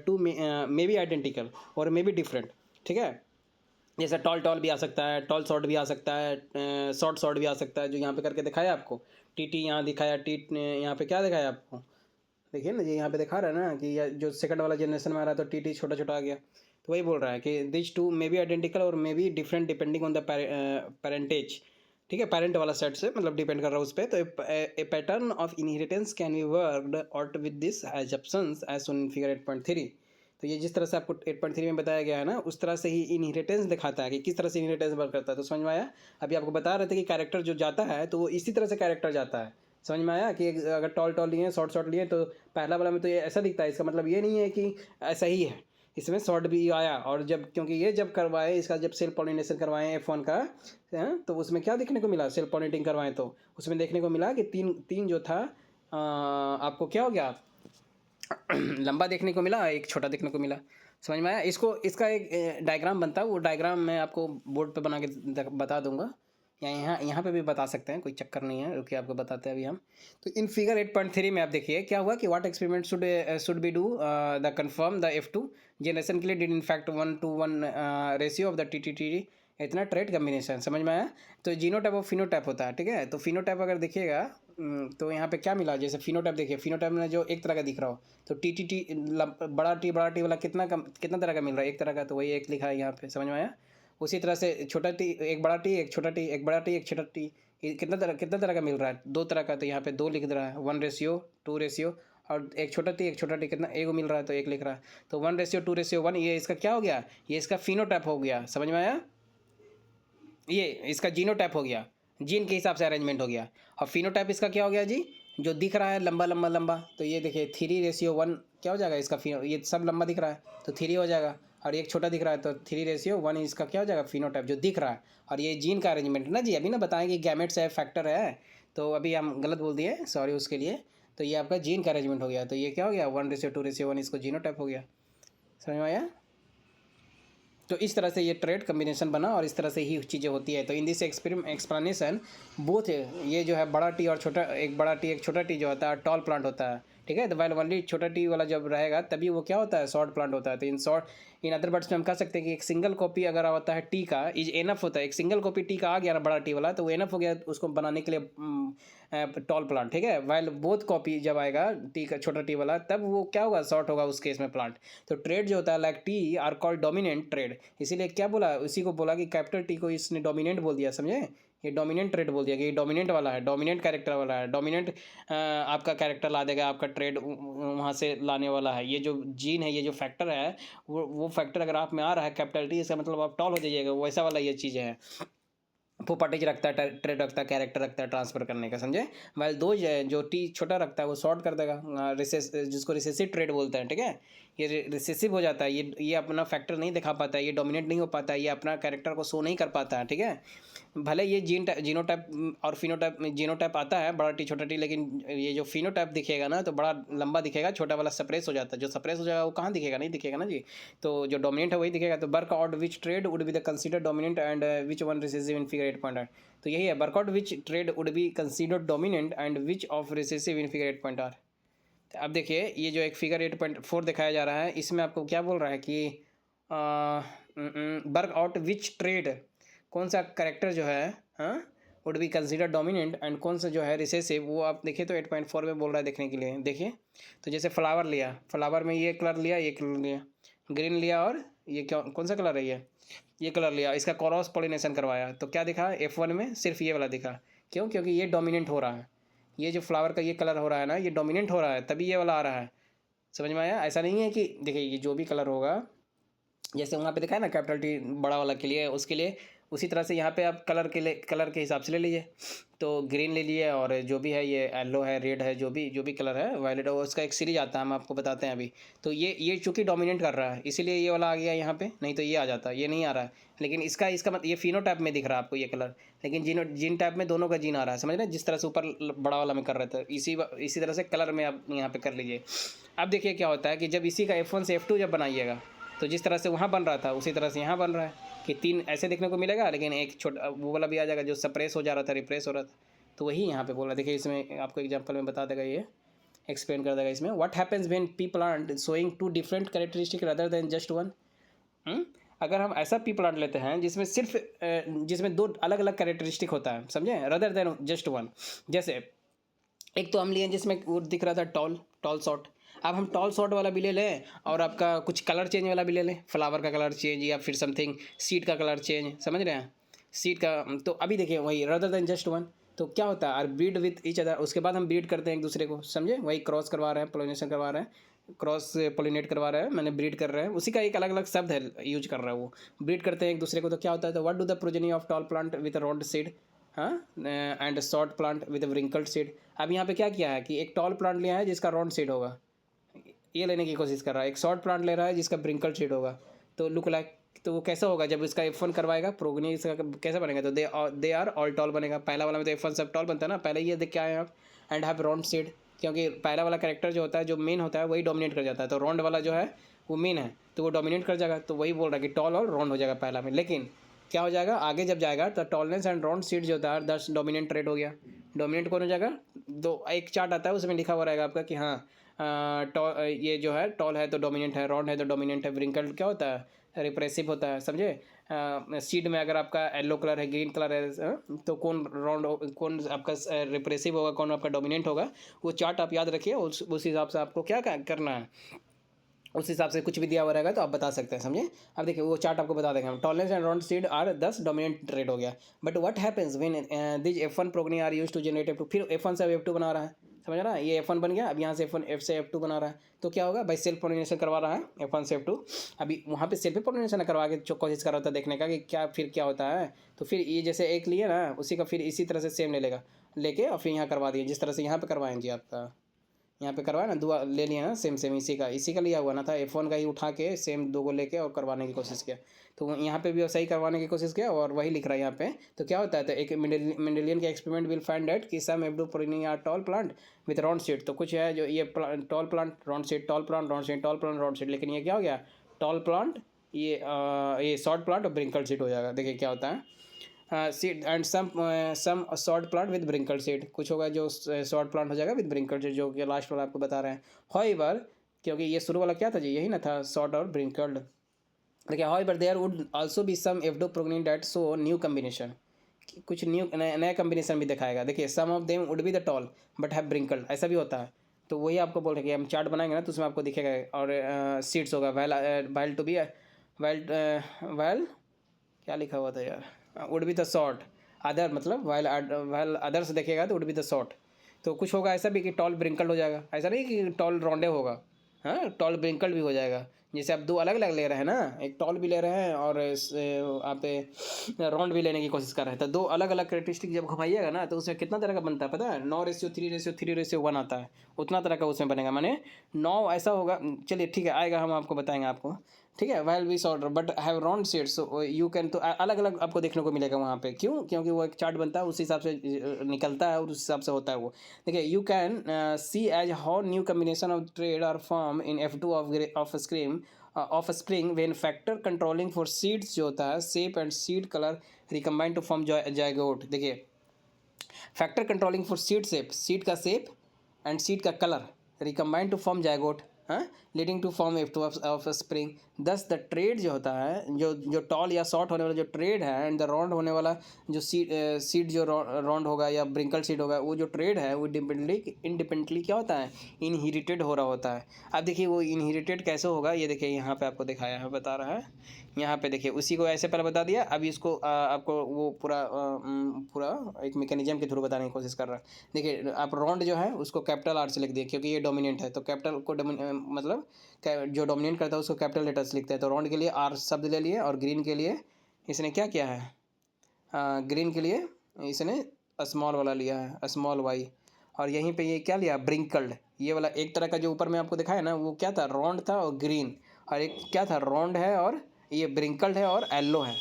A: 2 may be identical और मे बी डिफरेंट। ठीक है? जैसे टॉल भी आ सकता है, टॉल शॉर्ट भी आ सकता है, शॉर्ट भी आ सकता है, जो यहाँ पे करके दिखाया आपको। टी यहाँ दिखाया, यहाँ पे क्या दिखाया आपको? देखिए ना, ये यहाँ पे दिखा रहा है ना कि जो सेकंड वाला जनरेशन में आ रहा है, तो टी छोटा छोटा आ गया। तो वही बोल रहा है कि दिस 2 मे बी आइडेंटिकल और may be different depending on the parentage. ठीक है? पेरेंट वाला सेट से मतलब डिपेंड कर रहा है उस पर। तो a pattern of inheritance can be worked out with this exceptions as shown in figure 8.3। तो ये जिस तरह से आपको 8.3 में बताया गया है ना, उस तरह से ही इनहेरिटेंस दिखाता है कि किस तरह से इनहेरिटेंस वर्क करता है। तो समझ में आया? अभी आपको बता रहे थे कि कैरेक्टर जो जाता है तो वो इसी तरह से कैरेक्टर जाता है। समझ में आया? कि अगर टॉल लिए, शॉर्ट लिए, तो पहला वाला में तो ये ऐसा दिखता है, इसका मतलब ये नहीं है कि ऐसा ही है, इसमें शॉर्ट भी आया। और जब क्योंकि ये जब करवाए, इसका जब सेल्फ पॉलिनेशन करवाएं F1 का, तो उसमें क्या देखने को मिला? सेल्फ पॉलिनेटिंग करवाएं तो उसमें देखने को मिला कि तीन जो था आपको क्या हो गया, लंबा देखने को मिला, एक छोटा देखने को मिला। समझ में आया? इसका एक डायग्राम बनता है, वो डायग्राम मैं आपको बोर्ड पे बना के बता दूंगा, या यहाँ पे भी बता सकते हैं, कोई चक्कर नहीं है। रुकिए आपको बताते हैं अभी हम। तो इन फिगर 8.3 में आप देखिए क्या हुआ कि what experiment should be do the confirm the F2 generation के लिए did in fact 1:1 ratio of the T इतना ट्रेड कम्बिनेशन। समझ में आया? तो जीनोटाइप और फिनोटाइप होता है। ठीक है? तो फिनोटाइप अगर देखिएगा तो यहाँ पे क्या मिला, जैसे फिनोटाइप देखिए, फिनोटाइप में जो एक तरह का दिख रहा हो, तो टी बड़ा टी वाला कितना तरह का मिल रहा है? एक तरह का, तो वही एक लिखा है यहाँ पे। समझ में आया? उसी तरह से छोटा टी, एक बड़ा टी, एक छोटा टी, एक बड़ा टी, एक छोटा टी, कितना तरह का मिल रहा है? 2 तरह का। तो यहाँ पे 2 लिख रहा है, 1:2 रेशियो, और एक छोटा टी कितना, एक मिल रहा है तो एक लिख रहा है। तो 1:2:1, ये इसका क्या हो गया? ये इसका फिनोटाइप हो गया। समझ में आया? ये इसका जीनोटाइप हो गया, जीन के हिसाब से अरेंजमेंट हो गया। और फिनोटाइप इसका क्या हो गया जी? जो दिख रहा है लंबा लंबा लंबा, तो ये देखिए 3:1 क्या हो जाएगा इसका? ये सब लंबा दिख रहा है तो 3 हो जाएगा, और एक छोटा दिख रहा है तो 3:1 इसका क्या हो जाएगा? फिनोटाइप जो दिख रहा है। और ये जीन का अरेंजमेंट है ना जी, अभी ना बताएंगे गैमेट्स है, फैक्टर है, तो अभी हम गलत बोल दिए, सॉरी उसके लिए। तो ये आपका जीन का अरेंजमेंट हो गया, तो ये क्या हो गया? 1:2:1 इसको जीनोटाइप हो गया। समझ में आया? तो इस तरह से ये ट्रेड कम्बिनेशन बना, और इस तरह से ही चीज़ें होती है। तो इन दिस एक्सप्लेनेशन बोथ, ये जो है बड़ा टी और छोटा, एक बड़ा टी एक छोटा टी जो होता है टॉल प्लांट होता है। ठीक है? तो वाइल ओनली छोटा टी वाला जब रहेगा तभी वो क्या होता है? शॉर्ट प्लांट होता है। तो इन अदर वर्ड्स में हम कह सकते हैं कि एक सिंगल कॉपी अगर होता है टी का, इज एनफ होता है। एक सिंगल कॉपी टी का आ गया ना बड़ा टी वाला, तो वो एनफ हो गया उसको बनाने के लिए टॉल प्लांट। ठीक है? वाइल बोथ कॉपी जब आएगा टी का, छोटा टी वाला, तब वो क्या होगा? शॉर्ट होगा उस केस में प्लांट। तो ट्रेड जो होता है like T R called dominant trade. इसीलिए क्या बोला, उसी को बोला कि कैपिटल टी को इसने डोमिनेंट बोल दिया। समझे? ये डोमिनेंट ट्रेड बोल दिया कि ये डोमिनेंट वाला है, डोमिनेंट कैरेक्टर वाला है, डोमिनेंट आपका कैरेक्टर ला देगा, आपका ट्रेड वहाँ से लाने वाला है। ये जो जीन है, ये जो फैक्टर है, वो फैक्टर अगर आप में आ रहा है कैपिटल टी, इसका मतलब आप टॉल हो जाइएगा, वैसा वाला ये चीज़ है। प्रॉपर्टीज रखता है, ट्रेड रखता है, कैरेक्टर रखता है ट्रांसफर करने का। समझे? वाइल दो जो टी छोटा रखता है वो शॉर्ट कर देगा, रिसेस जिसको रिसेसिव ट्रेड बोलते हैं। ठीक है? ये रिसेसिव हो जाता है, ये अपना फैक्टर नहीं दिखा पाता है, ये डोमिनेट नहीं हो पाता है, ये अपना कैरेक्टर को शो नहीं कर पाता है, ठीक है। भले ये जीनोटाइप और फिनोटाइप, जीनोटाइप आता है बड़ा टी छोटा टी, लेकिन ये जो फिनोटाइप दिखेगा ना तो बड़ा लंबा दिखेगा, छोटा वाला सप्रेस हो जाता है, जो सप्रेस हो जाएगा वो कहाँ दिखेगा, नहीं दिखेगा ना जी। तो जो डोमिनेंट है वही दिखेगा। तो workout which trade would be the consider dominant and which one recessive in figure 8.8। तो यही है, workout which trade would be considered dominant and which of recessive in figure 8.8। अब देखिए ये जो एक फिगर 8.4 दिखाया जा रहा है, इसमें आपको क्या बोल रहा है कि वर्क आउट विच ट्रेड, कौन सा करेक्टर जो है हाँ would be consider dominant and कौन सा जो है रिसेसिव, वो आप देखिए तो 8.4 में बोल रहा है देखने के लिए। देखिए तो जैसे फ्लावर लिया, फ्लावर में ये कलर लिया, ये कलर लिया, ग्रीन लिया, और ये क्या कौन सा कलर है, ये कलर लिया, इसका क्रॉस पॉलिनेशन करवाया तो क्या दिखा, F1 में सिर्फ ये वाला दिखा। क्यों? क्योंकि ये डोमिनेंट हो रहा है, ये जो फ्लावर का ये कलर हो रहा है ना, ये डोमिनेंट हो रहा है, तभी ये वाला आ रहा है। समझ में आया? ऐसा नहीं है कि देखिए ये जो भी कलर होगा, जैसे वहाँ पे दिखा है ना कैपिटल टी बड़ा वाला के लिए, उसके लिए उसी तरह से यहाँ पे आप कलर के लिए कलर के हिसाब से ले लीजिए। तो ग्रीन ले लिए, और जो भी है ये येलो है, रेड है, जो भी कलर है, वायलेट है, उसका एक सीरीज आता है, हम आपको बताते हैं अभी। तो ये चूँकि डोमिनेट कर रहा है इसीलिए ये वाला आ गया यहाँ पे, नहीं तो ये आ जाता, ये नहीं आ रहा है। लेकिन इसका मतलब ये फिनो टाइप में दिख रहा है आपको ये कलर, लेकिन जीन टाइप में दोनों का जीन आ रहा है। समझ रहे हैं? जिस तरह से ऊपर बड़ा वाला में कर रहे थे, इसी तरह से कलर में आप यहाँ पे कर लीजिए। अब देखिए क्या होता है कि जब इसी का F1 से F2 जब बनाइएगा, तो जिस तरह से वहाँ बन रहा था उसी तरह से यहाँ बन रहा है कि 3 ऐसे देखने को मिलेगा, लेकिन एक छोटा वो वाला भी आ जाएगा जो सप्रेस हो जा रहा था, रिप्रेस हो रहा था। तो वही यहाँ पे बोल रहा है। देखिए इसमें आपको एग्जांपल में बता देगा, ये एक्सप्लेन कर देगा इसमें। What happens when P plant showing 2 different characteristic rather than just one. अगर हम ऐसा पी प्लांट लेते हैं जिसमें सिर्फ जिसमें 2 अलग अलग कैरेक्टरिस्टिक होता है, समझे, रदर देन जस्ट वन। जैसे एक तो हम लिए जिसमें वो दिख रहा था टॉल शॉट, अब हम टॉल शॉट वाला भी ले लें और आपका कुछ कलर चेंज वाला भी ले लें, फ्लावर का कलर चेंज या फिर समथिंग सीड का कलर चेंज, समझ रहे हैं, सीड का। तो अभी देखिए वही रदर देन जस्ट वन, तो क्या होता है, are breed with each other, उसके बाद हम ब्रीड करते हैं एक दूसरे को, समझे, वही क्रॉस करवा रहे हैं, पोलिनेशन करवा रहे हैं, क्रॉस पोलिनेट करवा रहे हैं, मैंने ब्रीड कर रहे हैं, उसी का एक अलग अलग शब्द है यूज कर रहा है वो, ब्रीड करते हैं एक दूसरे को। तो क्या होता है, तो what do the progeny of tall plant with round seed हाँ and short plant with wrinkled seed. अब यहाँ पे क्या किया है कि एक टॉल प्लांट लिया है जिसका राउंड सीड होगा, ये लेने की कोशिश कर रहा है, एक शॉर्ट प्लांट ले रहा है जिसका ब्रिंकल्ड सीड होगा। तो लुक लाइक, तो वो कैसा होगा जब इसका F1 करवाएगा, प्रोगनी इसका कैसा बनेगा, तो दे आर ऑल टॉल बनेगा। पहला वाला में तो F1 सब टॉल बनता है ना, पहले ये देख के आए आप, एंड हैव राउंड सीड, क्योंकि पहला वाला कैरेक्टर जो होता है, जो मेन होता है, वही डोमिनेट कर जाता है, तो राउंड वाला जो है वो मेन है, तो वो डोमिनेट कर जाएगा। तो वही बोल रहा है कि टॉल और राउंड हो जाएगा पहला में। लेकिन क्या हो जाएगा आगे जब जाएगा, तो टॉलनेस एंड राउंड सीड जो होता है 10 डोमिनेंट ट्रेड हो गया। डोमिनेंट कौन हो जाएगा, दो एक चार्ट आता है उसमें लिखा हुआ रहेगा आपका कि हाँ ये जो है टॉल है तो डोमिनेंट है, राउंड है तो डोमिनेंट है, व्रिंकल्ड क्या होता है, रिप्रेसिव होता है, समझे। सीड में अगर आपका येलो कलर है, ग्रीन कलर है, तो कौन राउंड, कौन आपका रिप्रेसिव होगा, कौन आपका डोमिनेंट होगा, वो चार्ट आप याद रखिए। उस हिसाब से आपको क्या करना है, उस हिसाब से कुछ भी दिया हुआ रहेगा तो आप बता सकते हैं, समझे। अब देखिए वो चार्ट आपको बता देंगे हम, tallness and round seed are 10 dominant trait हो गया। But what happens when this F1 progeny are use to generate F2, फिर F1 से F2 बना रहा है, समझ रहा है, ये F1 बन गया, अब यहाँ से F1 से F2 बना रहा है, तो क्या होगा भाई, सेल्फ पोलिनेशन करवा रहा है F1 से F2। अभी वहाँ पे सेल्फ पोलिनेशन करवा के कोशिश कर रहा था देखने का कि क्या फिर क्या होता है। तो फिर ये जैसे एक लिए ना, उसी का फिर इसी तरह से सेम ले लेगा, लेके और फिर यहाँ करवा दिए, जिस तरह से यहाँ पे करवाएं जी, आपका यहाँ पे करवाया ना, दुआ ले लिया ना, सेम इसी का लिया हुआ ना था, F1 का ही उठा के सेम 2 को लेके और करवाने की कोशिश किया। तो यहाँ पे भी सही करवाने की कोशिश किया और वही लिख रहा है यहाँ पे। तो क्या होता है, तो एक मेंडेलियन के एक्सपेरिमेंट विल फाइंड दैट कि some F2 progeny are tall plant with round seed. तो कुछ है जो ये tall plant round seed, tall plant round seed, tall plant round seed, लेकिन ये क्या हो गया, टॉल प्लांट ये शॉर्ट प्लांट और ब्रिंकल्ड सीड हो जाएगा। देखिए क्या होता है, seed and some short plant with wrinkled seed, कुछ होगा जो शॉर्ट प्लांट हो जाएगा विद ब्रिंकल्ड सीड, जो कि लास्ट वाला आपको बता रहे हैं। हाउएवर, क्योंकि ये शुरू वाला क्या था जी, यही ना था, शॉर्ट और ब्रिंकल्ड। देखिए however there would also be some F2 progeny that show new combination, कुछ न्यू नया कम्बिनेशन भी दिखाएगा। देखिए some of them would be the tall but have wrinkled, ऐसा भी होता है। तो वही आपको बोल रहे कि हम चार्ट बनाएंगे ना, तो उसमें आपको दिखेगा, और सीड्स होगा वाइल टू बी वाइल क्या लिखा हुआ था यार, would be the short other, मतलब वाइल अदर्स देखेगा तो वुड बी द शॉर्ट। तो कुछ होगा ऐसा भी कि टॉल ब्रिंकल्ड हो जाएगा, ऐसा नहीं कि टॉल रॉन्डे होगा, हाँ टॉल ब्रिंकल्ड भी हो जाएगा। जैसे आप दो अलग अलग ले रहे हैं ना, एक टॉल भी ले रहे हैं और आप राउंड भी लेने की कोशिश कर रहे हैं, तो दो अलग अलग करेक्टरिस्टिक जब घुमाइएगा ना तो उसमें कितना तरह का बनता है पता है? 9:3:3:1 आता है, उतना तरह का उसमें बनेगा। माने 9 ऐसा होगा, चलिए ठीक है आएगा, हम आपको बताएंगे आपको, ठीक है। While we shorter but have round shades, so you can, तो अलग अलग आपको देखने को मिलेगा वहाँ पे। क्यों? क्योंकि वो एक चार्ट बनता है, उस हिसाब से निकलता है और उस हिसाब से होता है वो। देखिए you can see as how new combination of trade are form in F2 of scream offspring when factor controlling for seeds जो होता है shape and seed colour recombined to form zygote. देखिए factor controlling for seed shape, seed का shape and seed का colour recombined to form zygote, हाँ, leading to form F2 offspring. Thus the trade जो होता है, जो toll या short होने वाला जो ट्रेड है, एंड द राउंड होने वाला जो सीड जो राउंड होगा या ब्रिंकल सीड होगा, वो जो ट्रेड है वो इंडिपेंडेंटली क्या होता है? इनहेरिटेड हो रहा होता है। अब देखिए वो इनहेरिटेड कैसे होगा, ये देखिए यहाँ पे आपको दिखाया है, बता रहा है यहाँ पे। देखिए उसी को ऐसे पहले बता दिया, अभी इसको आपको वो पूरा एक मैकेनिज्म के थ्रू बताने की कोशिश कर रहा है। देखिए आप राउंड जो है उसको कैपिटल R से लिख दिए, क्योंकि ये डोमिनेंट है, तो कैपिटल को मतलब जो डोमिनेट करता है उसको कैपिटल लेटर्स लिखते हैं। तो राउंड के लिए R शब्द ले लिए, और ग्रीन के लिए इसने क्या किया है, ग्रीन के लिए इसने स्मॉल वाला लिया है, स्मॉल वाई। और यहीं पे ये क्या लिया, ब्रिंकल्ड, ये वाला एक तरह का जो ऊपर में आपको दिखाया ना, वो क्या था, राउंड था और ग्रीन, और एक क्या था, राउंड है और ये ब्रिंकल्ड है और येलो है।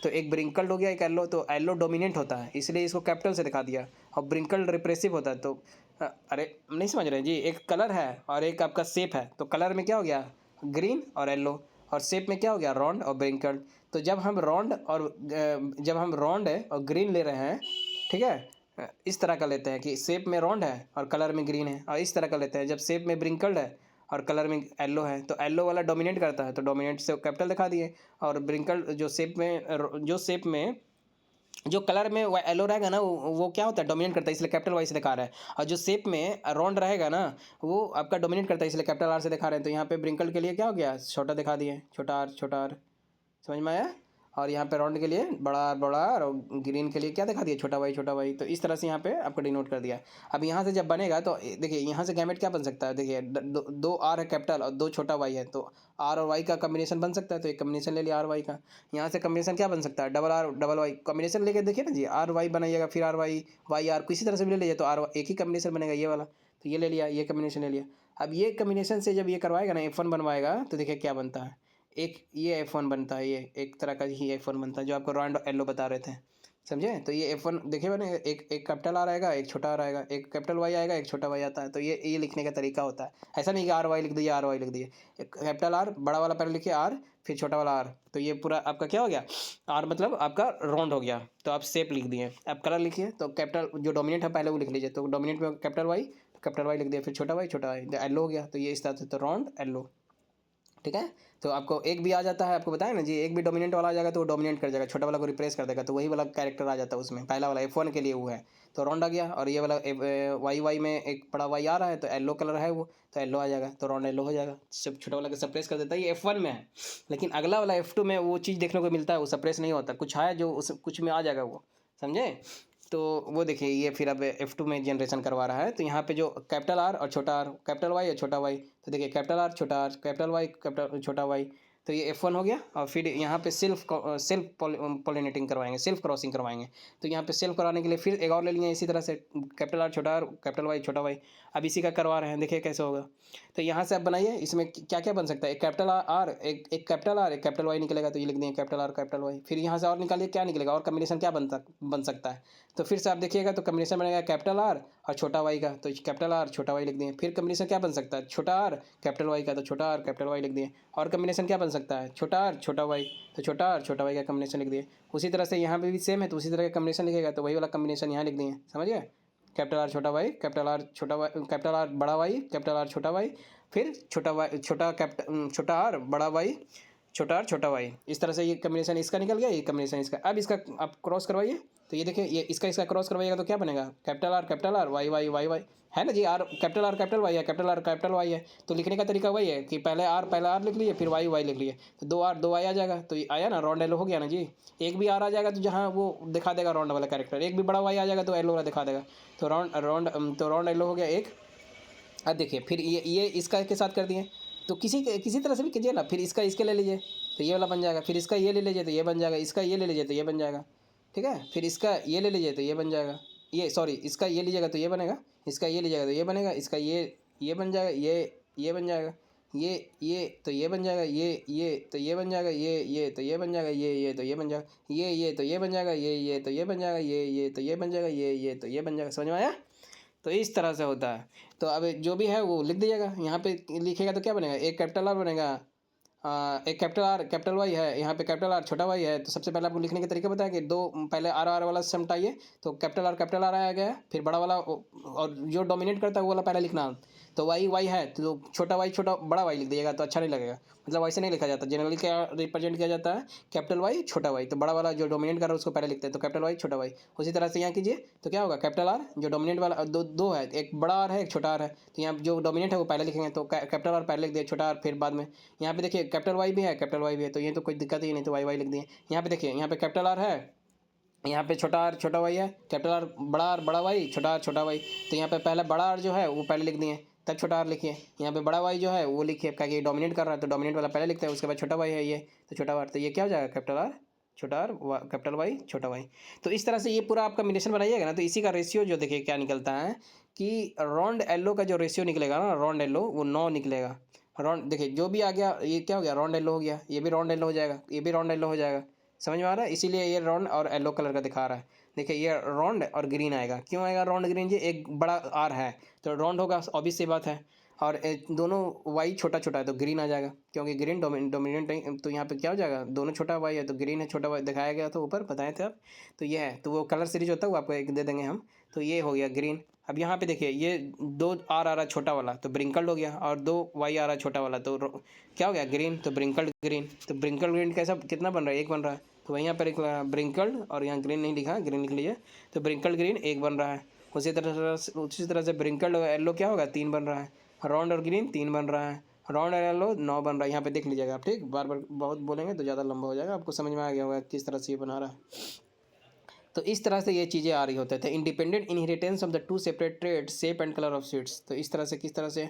A: तो एक ब्रिंकल्ड हो गया, एक येलो, तो येलो डोमिनेंट होता है इसलिए इसको कैपिटल से दिखा दिया, और ब्रिंकल्ड रिप्रेसिव होता है। तो अरे नहीं समझ रहे हैं जी, एक कलर है और एक आपका शेप है, तो कलर में क्या हो गया, ग्रीन और येलो, और शेप में क्या हो गया, राउंड और ब्रिंकल्ड। तो जब हम राउंड है और ग्रीन ले रहे हैं, ठीक है, इस तरह का लेते हैं कि शेप में राउंड है और कलर में ग्रीन है, और इस तरह का लेते हैं जब शेप में ब्रिंकल्ड है और कलर में येलो है, तो येलो वाला डोमिनेट करता है, तो डोमिनेट से कैपिटल दिखा दिए। और ब्रिंकल्ड जो शेप में जो कलर में वो येलो रहेगा ना, वो क्या होता है, डोमिनेट करता है, इसलिए कैपिटल वाई से दिखा रहा है। और जो शेप में राउंड रहेगा ना, वो आपका डोमिनेट करता है, इसलिए कैपिटल R से दिखा रहे हैं। तो यहाँ पे ब्रिंकल के लिए क्या हो गया, छोटा दिखा दिए, छोटा R, समझ में आया। और यहाँ पे राउंड के लिए बड़ा R, और ग्रीन के लिए क्या दिखा दिया, छोटा वाई। तो इस तरह से यहाँ पे आपको डिनोट कर दिया। अब यहाँ से जब बनेगा तो देखिए यहाँ से गैमेट क्या बन सकता है, देखिए दो R है कैपिटल और दो छोटा Y है, तो R और Y का कम्बिनेशन बन सकता है, तो एक कम्बिनेशन ले लिया RY का। यहाँ से कम्बिनेशन क्या बन सकता है, डबल Y कम्बिनेशन लेके देखिए ना जी, RY बनाइएगा, फिर RY YR किसी तरह से भी ले लीजिए, तो R एक ही कम्बिनेशन बनेगा ये वाला, तो ये ले लिया, ये कम्बिनेशन ले लिया। अब ये कम्बिनेशन से जब ये करवाएगा ना, F1 बनवाएगा, तो देखिए क्या बनता है, एक ये F1 बनता है, ये एक तरह का ही F1 बनता है, जो आपको राउंड येलो बता रहे थे, समझे। तो ये F1 देखिए मैंने, एक कैपिटल R आएगा, एक छोटा R आएगा, एक कैपिटल Y आएगा, एक छोटा Y आता है। तो ये लिखने का तरीका होता है, ऐसा नहीं कि RY लिख दिए, RY लिख दिए, एक कैपिटल R बड़ा वाला पहले लिखिए R, फिर छोटा वाला R, तो ये पूरा आपका क्या हो गया, R मतलब आपका राउंड हो गया। तो आप शेप लिख दिए, अब कलर लिखिए, तो कैपिटल जो डोमिनेट है पहले वो लिख लीजिए, तो डोमिनेट में कैपिटल Y लिख दिया, फिर छोटा Y येलो हो गया, तो ये इस तरह से, तो राउंड येलो, ठीक है। तो आपको एक भी आ जाता है, आपको बताया ना जी, एक भी डोमिनेंट वाला आ जाएगा तो वो डोमिनेट कर जाएगा, छोटा वाला को रिप्लेस कर देगा, तो वही वाला कैरेक्टर आ जाता है उसमें, पहला वाला F1 के लिए वो है, तो राउंड आ गया। और ये वाला वाई में एक बड़ा वाई आ रहा है, तो येलो कलर है वो, तो येलो आ जाएगा, तो राउंड येलो हो जाएगा। सब छोटा वाला को सप्रेस कर देता है, ये F1 में है। लेकिन अगला वाला F2 में वो चीज़ देखने को मिलता है, वो सप्रेस नहीं होता, कुछ है जो उस कुछ में आ जाएगा वो, समझे। तो वो देखिए ये फिर अब F2 में जनरेशन करवा रहा है। तो यहाँ पे जो कैपिटल R और छोटा R, कैपिटल Y और छोटा Y, तो देखिए कैपिटल R छोटा R, कैपिटल Y कैपिटल छोटा Y, तो ये F1 हो गया। और फिर यहाँ पे सेल्फ पॉलिनेटिंग करवाएंगे, सेल्फ क्रॉसिंग करवाएंगे। तो यहाँ पे सेल्फ कराने के लिए फिर एक और ले लिए इसी तरह से, कैपिटल R छोटा R, कैपिटल Y छोटा Y। अब इसी का करवा रहे हैं, देखिए कैसे होगा। तो यहाँ से आप बनाइए, इसमें क्या क्या बन सकता है, एक कैपिटल R, एक कैपिटल R, एक कैपिटल Y निकलेगा, तो ये लिख देंगे कैपिटल R कैपिटल Y। फिर यहाँ से और निकालिए क्या निकलेगा, और कम्बिनेशन क्या बन सकता है। तो फिर से आप देखिएगा, तो कम्बिनेशन बनेगा कैपिटल R और छोटा Y का, तो कैपिटल R छोटा Y लिख दिए। फिर कम्बिनेशन क्या बन सकता है, छोटा R कैपिटल Y का, तो छोटा R कैपिटल Y लिख दिए। और कम्बिनेशन क्या बन सकता है, छोटा R छोटा Y, तो छोटा R छोटा Y का कम्बिनेशन लिख दिए। उसी तरह से यहाँ पे भी सेम है, तो उसी तरह का कम्बिनेशन लिखेगा, तो वही वाला कम्बिनेशन यहाँ लिख दिए, समझिए। कैपिटल R छोटा Y, कैपिटल R छोटा Y, कैपिटल R बड़ा Y, कैपिटल R छोटा Y, फिर छोटा R बड़ा Y, छोटा R छोटा Y। इस तरह से ये कम्बिनेशन इसका निकल गया, ये कम्बिनेशन इसका। अब इसका आप क्रॉस करवाइए, तो ये देखिए ये इसका क्रॉस करवाइएगा तो क्या बनेगा, कैपिटल R Y है ना जी, R कैपिटल Y है, कैपिटल Y है। तो लिखने का तरीका वही है कि पहले R लिख लिए, फिर Y लिख लिए, तो दो Y आ जाएगा, तो ये आया ना, राउंड येलो हो गया ना जी। एक भी R आ जाएगा तो जहाँ वो दिखा देगा राउंड वाला कैरेक्टर, एक भी बड़ा Y आ जाएगा तो येलो वाला दिखा देगा, तो राउंड येलो हो गया एक। अब देखिए फिर ये इसका के साथ कर दिए, तो किसी तरह से भी कीजिए ना, फिर इसका इसके ले लीजिए तो ये वाला बन जाएगा, फिर इसका ये ले लीजिए तो ये बन जाएगा, इसका ये ले लीजिए तो ये बन जाएगा, ठीक है। फिर इसका ये ले लीजिए तो ये बन जाएगा, ये सॉरी इसका ये लीजिएगा तो ये बनेगा, इसका ये लीजिएगा तो ये बनेगा, इसका ये बन जाएगा, ये बन जाएगा, ये तो ये बन जाएगा, ये तो ये बन जाएगा, ये तो ये बन जाएगा, ये तो ये बन जाएगा, ये तो ये बन जाएगा, ये तो ये बन जाएगा, ये तो ये बन जाएगा, ये तो ये बन जाएगा। समझ में आया? तो इस तरह से होता है। तो अब जो भी है वो लिख दीजिएगा, यहाँ पे लिखिएगा तो क्या बनेगा, एक कैपिटल आर बनेगा, एक कैपिटल आर कैपिटल वाई है, यहाँ पे कैपिटल आर छोटा वाई है। तो सबसे पहले आपको लिखने का तरीका बताया कि दो पहले आर वाला समटाइए, तो कैपिटल आर आया गया, फिर बड़ा वाला और जो डोमिनेट करता है वो वाला पहले लिखना। तो वाई है तो छोटा वाई छोटा बड़ा वाई लिख दीजिएगा तो अच्छा नहीं लगेगा, मतलब वैसे नहीं लिखा जाता। जनरली क्या रिप्रेजेंट किया जाता है, कैपिटल वाई छोटा वाई, तो बड़ा वाला जो डोमिनेट कर रहा है उसको पहले लिखते हैं, तो कैपिटल वाई छोटा वाई। उसी तरह से यहाँ कीजिए तो क्या होगा, कैपिटल आर जो डोमिनेट वाला दो है, एक बड़ा आर है एक छोटा आर है, तो यहाँ जो डोमिनेट है वो पहले लिखेंगे, तो कैपिटल आर पहले लिख दिए, छोटा आर फिर बाद में। यहाँ पे देखिए कैपिटल वाई भी है कैपिटल वाई भी है, तो ये तो कोई दिक्कत ही नहीं, तो वाई लिख दिए। यहाँ पे देखिए यहाँ पे कैपिटल आर है, यहाँ पे छोटा आर छोटा वाई है, कैपिटल आर बड़ा वाई, छोटा आर छोटा वाई। तो यहाँ पे पहले बड़ा आर जो है वो पहले लिख दिए, तब छोटा आर लिखिए। यहाँ पे बड़ा वाई जो है वो लिखिए, क्या ये डोमिनेट कर रहा है तो डोमिनेट वाला पहले लिखते हैं, उसके बाद छोटा वाई है ये, तो छोटा आर, तो ये क्या हो जाएगा, कैपिटल आर छोटा आर कैपिटल वाई छोटा वाई। तो इस तरह से ये पूरा आपका मिलेशन बनाइएगा ना, तो इसी का रेशियो जो देखिए क्या निकलता है कि रॉन्ड एलो का जो रेशियो निकलेगा ना, रॉन्ड एलो वो 9 निकलेगा। रॉन्ड देखिए जो भी आ गया ये क्या हो गया, रॉन्ड येलो हो गया, ये भी रॉन्ड येलो हो जाएगा, ये भी रॉन्ड येलो हो जाएगा। समझ में आ रहा है? इसीलिए ये रॉन्ड और येलो कलर का दिखा रहा है। देखिए ये रॉन्ड और ग्रीन आएगा, क्यों आएगा रॉन्ड ग्रीन जी, एक बड़ा आर है तो रॉन्ड होगा, ऑब्वियस सी बात है। और दोनों वाई छोटा छोटा है तो ग्रीन आ जाएगा, क्योंकि ग्रीन डोमिनेंट नहीं, तो यहाँ पे क्या हो जाएगा, दोनों छोटा वाई है तो ग्रीन है, छोटा वाई दिखाया गया तो ऊपर बताए थे आप। तो ये है, तो वो कलर सीरीज होता है वो आपको एक दे देंगे हम। तो ये हो गया ग्रीन। अब यहाँ पे देखिए ये दो आर आ रहा है छोटा वाला तो ब्रिंकल्ड हो गया, और दो वाई आ रहा है छोटा वाला तो क्या हो गया, ग्रीन, तो ब्रिंकल्ड ग्रीन। तो ब्रिंकल्ड ग्रीन कैसा कितना बन रहा है, एक बन रहा है, तो वहीं यहाँ पर एक ब्रिंकल्ड और यहाँ ग्रीन नहीं लिखा, ग्रीन लिख लीजिए, तो ब्रिंकल्ड ग्रीन एक बन रहा है। उसी तरह से ब्रिंकल्ड येलो क्या होगा, 3 बन रहा है। राउंड और ग्रीन 3 बन रहा है, राउंड और येलो 9 बन रहा है। यहाँ पे देख लीजिएगा आप, ठीक, बार बार बहुत बोलेंगे तो ज़्यादा लंबा हो जाएगा, आपको समझ में आ गया होगा किस तरह से ये बना रहा है। तो इस तरह से ये चीज़ें आ रही होते थे। Independent inheritance of the two separate traits, shape and colour of seeds. तो इस तरह से किस तरह से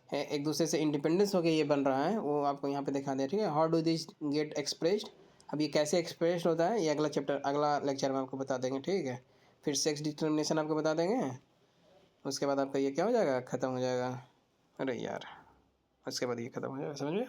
A: एक दूसरे से इंडिपेंडेंस होकर ये बन रहा है वो आपको यहाँ पे दिखा दे, ठीक है। How do this get expressed, अब ये कैसे एक्सप्रेस होता है ये अगला चैप्टर अगला लेक्चर में आपको बता देंगे, ठीक है। फिर सेक्स डिटर्मिनेशन आपको बता देंगे, उसके बाद आपका ये क्या हो जाएगा, ख़त्म हो जाएगा। अरे यार, उसके बाद ये ख़त्म हो जाएगा, समझ में।